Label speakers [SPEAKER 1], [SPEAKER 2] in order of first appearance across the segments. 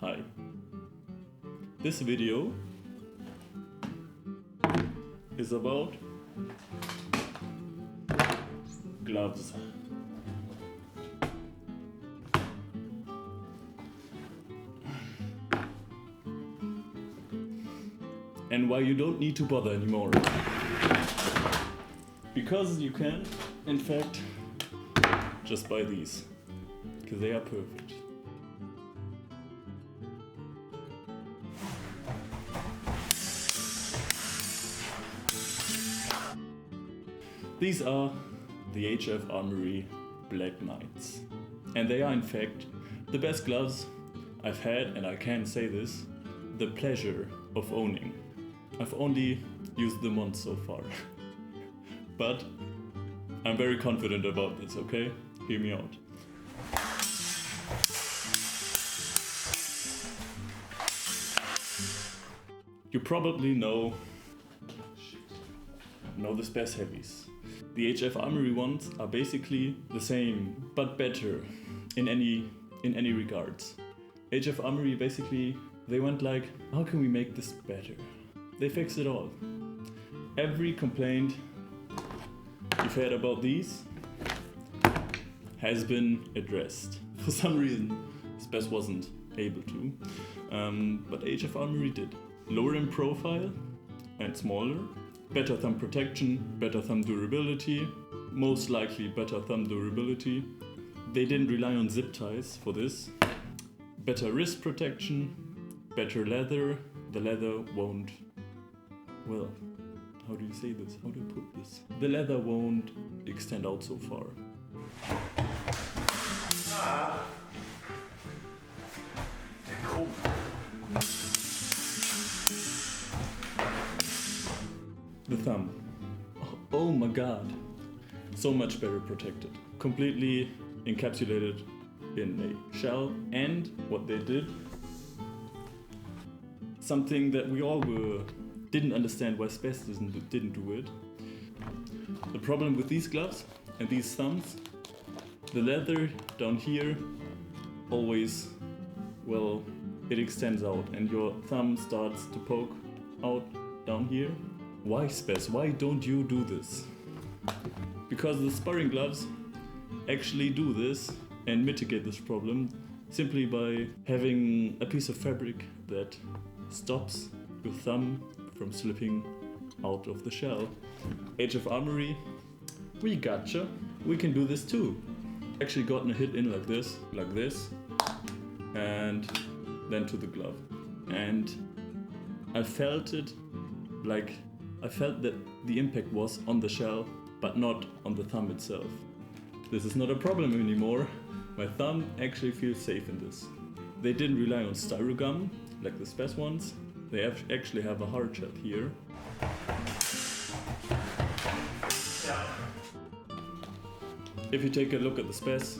[SPEAKER 1] Hi. This video is about gloves. And why you don't need to bother anymore. Because you can, in fact, just buy these. Because they are perfect. These are the HF Armoury Black Knights. And they are in fact the best gloves I've had, and I can say this, the pleasure of owning. I've only used them once so far. But I'm very confident about this, okay? Hear me out. You probably know the SPES Heavies. The HF Armoury ones are basically the same, but better in any regards. HF Armoury basically, they went like, how can we make this better? They fix it all. Every complaint you've heard about these has been addressed. For some reason, SPES wasn't able to, but HF Armoury did. Lower in profile and smaller, better thumb protection, better thumb durability, most likely better thumb durability. They didn't rely on zip ties for this. Better wrist protection, better leather. The leather won't, well, how do you say this? How do I put this? The leather won't extend out so far.
[SPEAKER 2] Cool.
[SPEAKER 1] The thumb. Oh my god. So much better protected. Completely encapsulated in a shell. And what they did, something that we all didn't understand why SPES didn't do it. The problem with these gloves and these thumbs, the leather down here always, well, it extends out and your thumb starts to poke out down here. Why SPES? Why don't you do this? Because the sparring gloves actually do this and mitigate this problem simply by having a piece of fabric that stops your thumb from slipping out of the shell. HF Armoury, we gotcha. We can do this too. Actually gotten a hit in like this, and then to the glove. And I felt that the impact was on the shell, but not on the thumb itself. This is not a problem anymore. My thumb actually feels safe in this. They didn't rely on styrogum like the SPES ones. They actually have a hard shell here. If you take a look at the SPES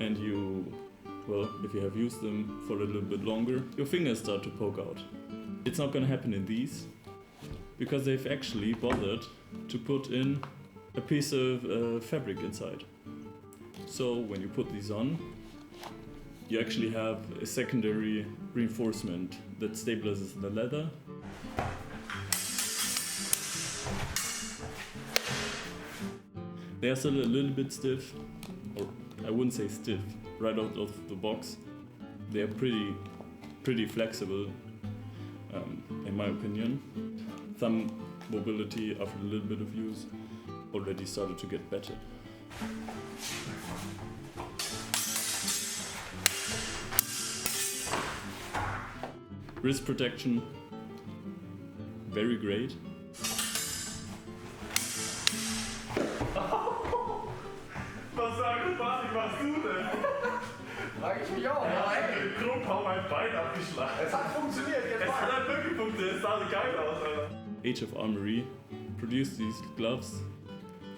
[SPEAKER 1] and if you have used them for a little bit longer, your fingers start to poke out. It's not gonna happen in these because they've actually bothered to put in a piece of fabric inside. So when you put these on, you actually have a secondary reinforcement that stabilizes the leather. They are still a little bit stiff, or I wouldn't say stiff, right out of the box. They are pretty flexible, in my opinion. Thumb mobility after a little bit of use already started to get better. Wrist protection, very great.
[SPEAKER 2] Was machst du denn?
[SPEAKER 3] Frag ich mich auch.
[SPEAKER 2] Ja, ey, Klump, hau mein Bein abgeschlagen.
[SPEAKER 3] Es hat funktioniert, jetzt
[SPEAKER 2] Es hat halt wirklich funktioniert, es sah so geil aus, Alter.
[SPEAKER 1] HF Armoury produced these gloves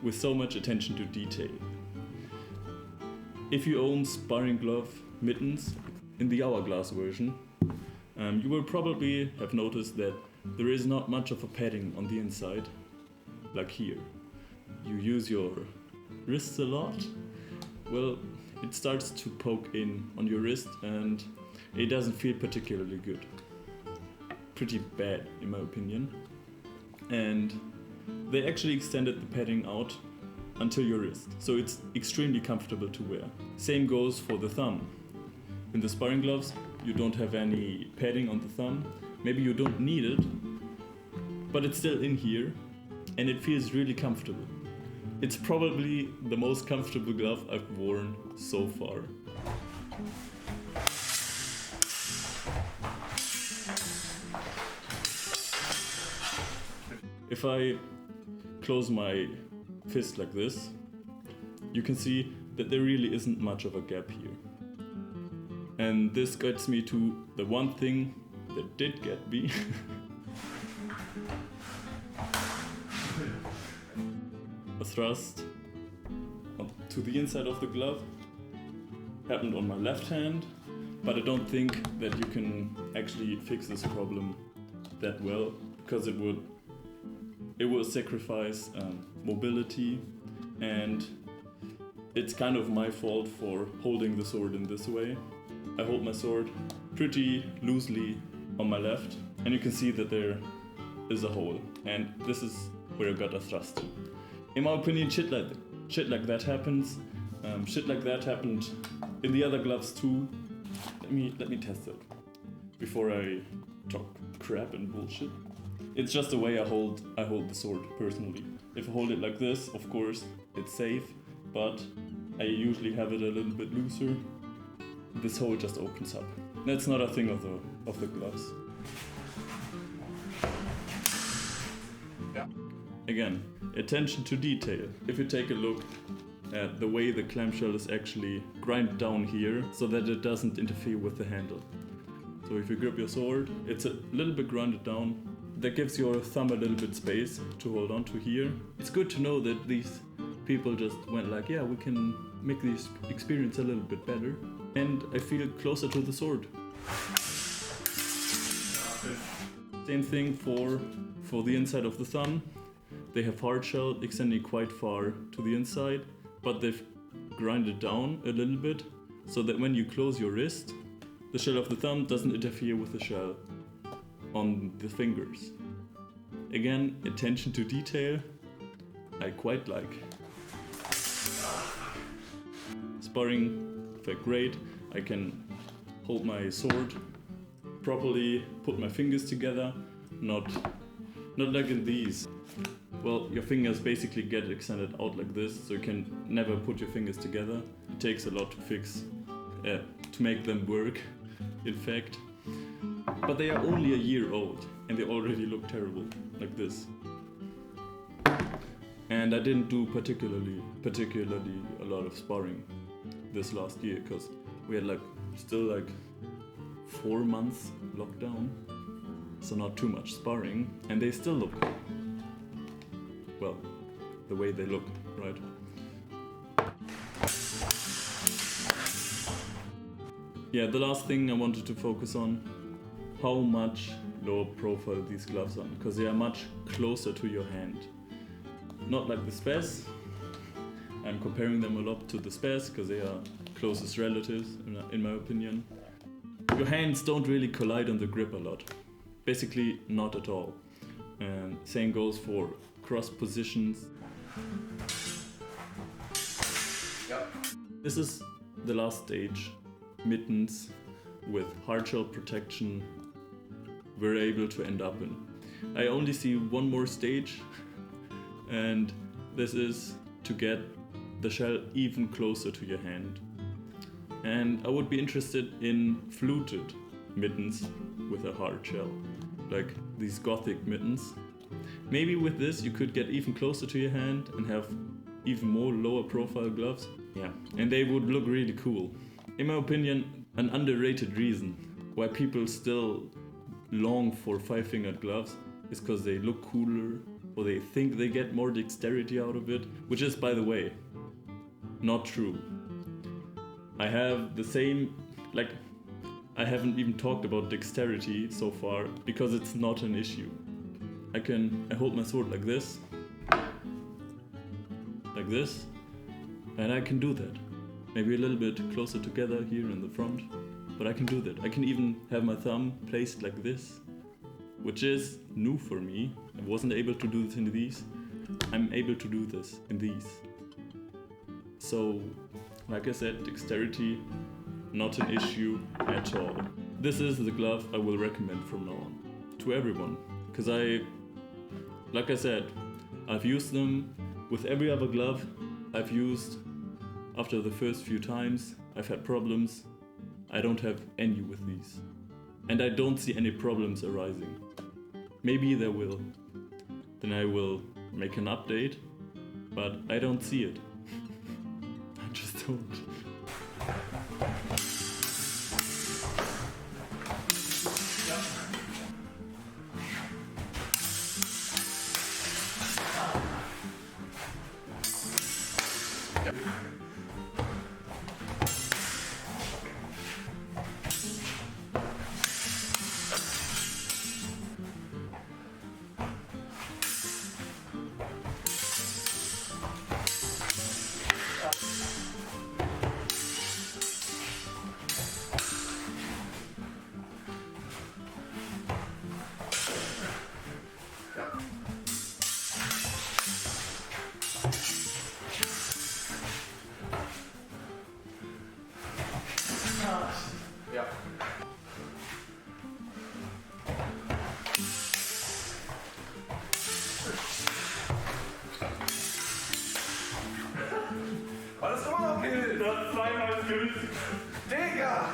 [SPEAKER 1] with so much attention to detail. If you own sparring glove mittens in the hourglass version, you will probably have noticed that there is not much of a padding on the inside, like here. You use your wrists a lot. Well, it starts to poke in on your wrist and it doesn't feel particularly good. Pretty bad in my opinion. And they actually extended the padding out until your wrist, so it's extremely comfortable to wear. Same goes for the thumb. In the sparring gloves, you don't have any padding on the thumb. Maybe you don't need it, but it's still in here and it feels really comfortable. It's probably the most comfortable glove I've worn so far. If I close my fist like this, you can see that there really isn't much of a gap here. And this gets me to the one thing that did get me. A thrust to the inside of the glove happened on my left hand, but I don't think that you can actually fix this problem that well, because it would sacrifice mobility, and it's kind of my fault for holding the sword in this way. I hold my sword pretty loosely on my left, and you can see that there is a hole, and this is where I got a thrust. In my opinion, shit like that happens. Shit like that happened in the other gloves too. Let me test it before I talk crap and bullshit. It's just the way I hold the sword personally. If I hold it like this, of course, it's safe, but I usually have it a little bit looser. This hole just opens up. That's not a thing of the gloves.
[SPEAKER 2] Yeah.
[SPEAKER 1] Again, attention to detail. If you take a look at the way the clamshell is actually grind down here so that it doesn't interfere with the handle. So if you grip your sword, it's a little bit grinded down. That gives your thumb a little bit space to hold on to here. It's good to know that these people just went like, yeah, we can make this experience a little bit better. And I feel closer to the sword. Same thing for the inside of the thumb. They have hard shell extending quite far to the inside, but they've grinded down a little bit so that when you close your wrist, the shell of the thumb doesn't interfere with the shell on the fingers. Again, attention to detail, I quite like. Sparring felt great. I can hold my sword properly, put my fingers together, not like in these. Well, your fingers basically get extended out like this, so you can never put your fingers together. It takes a lot to fix, to make them work, in fact. But they are only a year old and they already look terrible, like this. And I didn't do particularly a lot of sparring this last year, because we had still 4 months lockdown, so not too much sparring, and they still look, well, the way they look, right? Yeah, the last thing I wanted to focus on, how much lower profile these gloves are, because they are much closer to your hand. Not like the SPES. I'm comparing them a lot to the SPES because they are closest relatives, in my opinion. Your hands don't really collide on the grip a lot. Basically, not at all. And same goes for cross positions.
[SPEAKER 3] Yep.
[SPEAKER 1] This is the last stage. Mittens with hard shell protection we're able to end up in. I only see one more stage, and this is to get the shell even closer to your hand. And I would be interested in fluted mittens with a hard shell, like these gothic mittens. Maybe with this you could get even closer to your hand and have even more lower profile gloves. Yeah, and they would look really cool. In my opinion, an underrated reason why people still long for 5-fingered gloves is because they look cooler, or they think they get more dexterity out of it, which is, by the way, not true. I have the same, I haven't even talked about dexterity so far because it's not an issue. I hold my sword like this, and I can do that. maybe a little bit closer together here in the front, but I can do that. I can even have my thumb placed like this, which is new for me. I wasn't able to do this in these. I'm able to do this in these. So, like I said, dexterity, not an issue at all. This is the glove I will recommend from now on to everyone, because like I said, I've used them with every other glove I've used. After the first few times, I've had problems. I don't have any with these. And I don't see any problems arising. Maybe there will. Then I will make an update, but I don't see it. I just don't.
[SPEAKER 3] Ja. War das immer noch Kill?
[SPEAKER 2] Das zweimal Kill.
[SPEAKER 3] Digga!